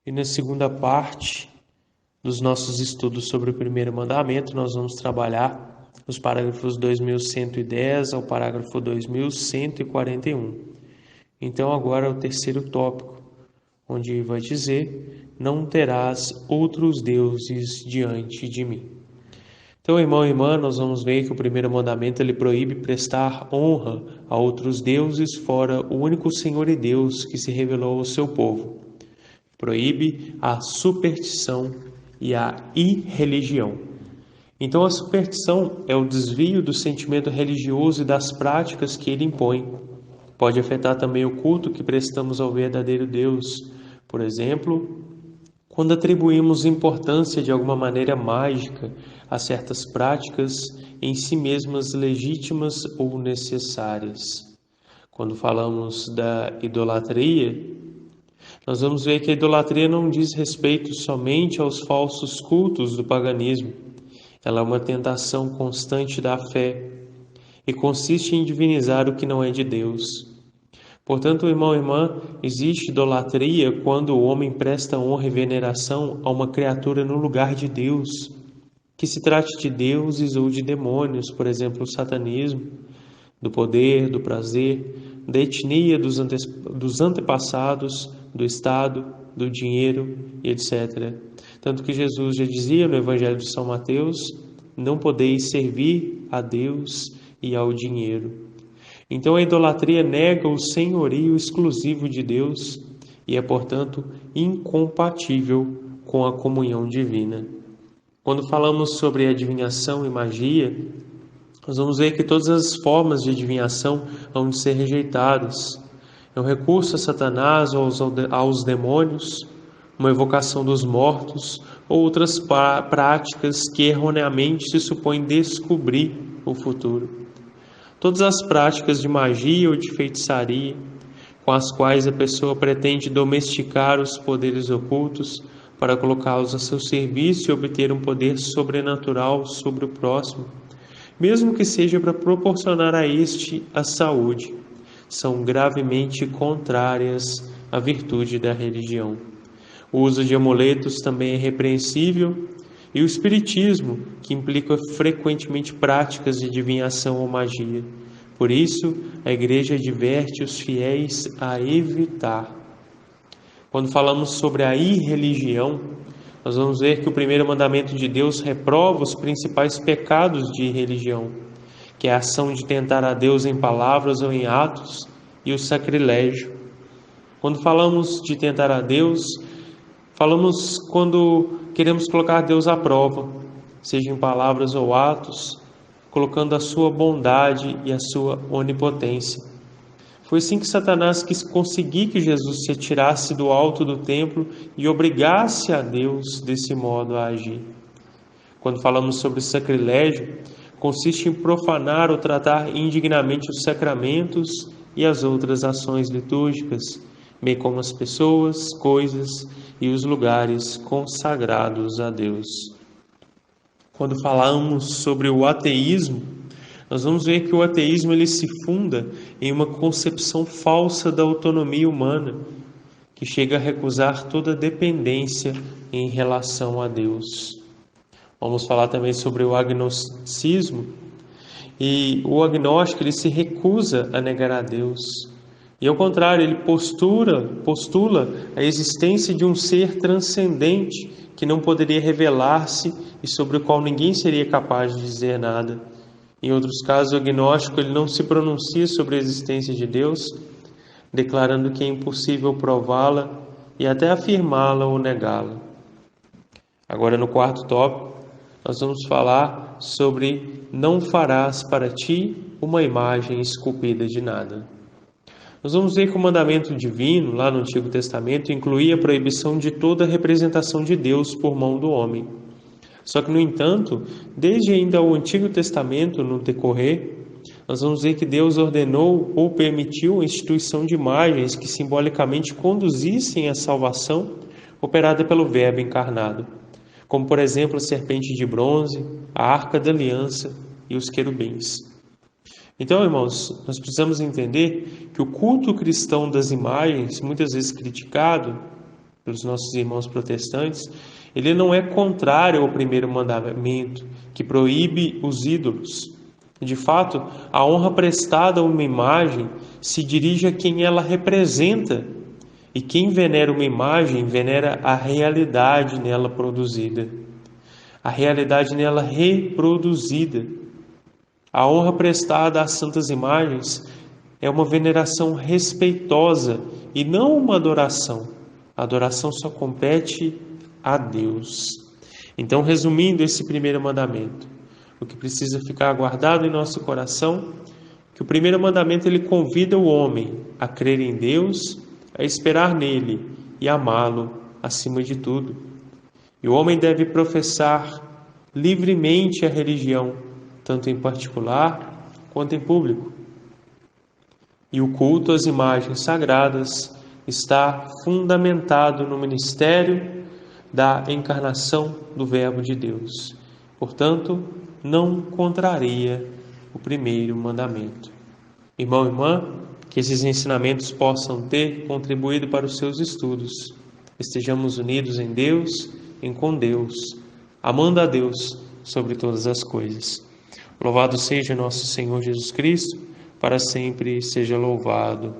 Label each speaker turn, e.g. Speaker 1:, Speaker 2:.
Speaker 1: E na segunda parte dos nossos estudos sobre o primeiro mandamento, nós vamos trabalhar os parágrafos 2110 ao parágrafo 2141. Então agora é o terceiro tópico, onde vai dizer: não terás outros deuses diante de mim. Então, irmão e irmã, nós vamos ver que o primeiro mandamento ele proíbe prestar honra a outros deuses fora o único Senhor e Deus que se revelou ao seu povo. Proíbe a superstição e a irreligião. Então, a superstição é o desvio do sentimento religioso e das práticas que ele impõe. Pode afetar também o culto que prestamos ao verdadeiro Deus. Por exemplo, quando atribuímos importância de alguma maneira mágica a certas práticas em si mesmas legítimas ou necessárias. Quando falamos da idolatria, nós vamos ver que a idolatria não diz respeito somente aos falsos cultos do paganismo. Ela é uma tentação constante da fé e consiste em divinizar o que não é de Deus. Portanto, irmão e irmã, existe idolatria quando o homem presta honra e veneração a uma criatura no lugar de Deus, que se trate de deuses ou de demônios, por exemplo, o satanismo, do poder, do prazer, da etnia dos antepassados, do Estado, do dinheiro e etc. Tanto que Jesus já dizia no Evangelho de São Mateus: não podeis servir a Deus e ao dinheiro. Então a idolatria nega o senhorio exclusivo de Deus e é, portanto, incompatível com a comunhão divina. Quando falamos sobre adivinhação e magia, nós vamos ver que todas as formas de adivinhação vão ser rejeitadas. É um recurso a Satanás ou aos demônios, uma evocação dos mortos ou outras práticas que erroneamente se supõem descobrir o futuro. Todas as práticas de magia ou de feitiçaria, com as quais a pessoa pretende domesticar os poderes ocultos para colocá-los a seu serviço e obter um poder sobrenatural sobre o próximo, mesmo que seja para proporcionar a este a saúde, são gravemente contrárias à virtude da religião. O uso de amuletos também é repreensível, e o espiritismo, que implica frequentemente práticas de adivinhação ou magia. Por isso, a Igreja adverte os fiéis a evitar. Quando falamos sobre a irreligião, nós vamos ver que o primeiro mandamento de Deus reprova os principais pecados de irreligião, que é a ação de tentar a Deus em palavras ou em atos, e o sacrilégio. Quando falamos de tentar a Deus, falamos quando queremos colocar Deus à prova, seja em palavras ou atos, colocando a sua bondade e a sua onipotência. Foi assim que Satanás quis conseguir que Jesus se atirasse do alto do templo e obrigasse a Deus desse modo a agir. Quando falamos sobre sacrilégio, consiste em profanar ou tratar indignamente os sacramentos e as outras ações litúrgicas, bem como as pessoas, coisas e os lugares consagrados a Deus. Quando falamos sobre o ateísmo, nós vamos ver que o ateísmo ele se funda em uma concepção falsa da autonomia humana, que chega a recusar toda dependência em relação a Deus. Vamos falar também sobre o agnosticismo, e o agnóstico ele se recusa a negar a Deus. E ao contrário, ele postula a existência de um ser transcendente que não poderia revelar-se e sobre o qual ninguém seria capaz de dizer nada. Em outros casos, o agnóstico ele não se pronuncia sobre a existência de Deus, declarando que é impossível prová-la e até afirmá-la ou negá-la. Agora, no quarto tópico, nós vamos falar sobre não farás para ti uma imagem esculpida de nada. Nós vamos ver que o mandamento divino, lá no Antigo Testamento, incluía a proibição de toda representação de Deus por mão do homem. Só que, no entanto, desde ainda o Antigo Testamento, no decorrer, nós vamos ver que Deus ordenou ou permitiu a instituição de imagens que simbolicamente conduzissem à salvação operada pelo Verbo encarnado, como, por exemplo, a serpente de bronze, a arca da aliança e os querubins. Então, irmãos, nós precisamos entender que o culto cristão das imagens, muitas vezes criticado, pelos nossos irmãos protestantes, ele não é contrário ao primeiro mandamento, que proíbe os ídolos. De fato, a honra prestada a uma imagem se dirige a quem ela representa, e quem venera uma imagem venera a realidade nela produzida, a realidade nela reproduzida. A honra prestada às santas imagens é uma veneração respeitosa e não uma adoração. A adoração só compete a Deus. Então, resumindo esse primeiro mandamento, o que precisa ficar guardado em nosso coração, que o primeiro mandamento ele convida o homem a crer em Deus, a esperar nele e amá-lo acima de tudo. E o homem deve professar livremente a religião, tanto em particular quanto em público. E o culto às imagens sagradas está fundamentado no ministério da encarnação do Verbo de Deus. Portanto, não contraria o primeiro mandamento. Irmão e irmã, que esses ensinamentos possam ter contribuído para os seus estudos. Estejamos unidos em Deus e com Deus, amando a Deus sobre todas as coisas. Louvado seja nosso Senhor Jesus Cristo, para sempre seja louvado.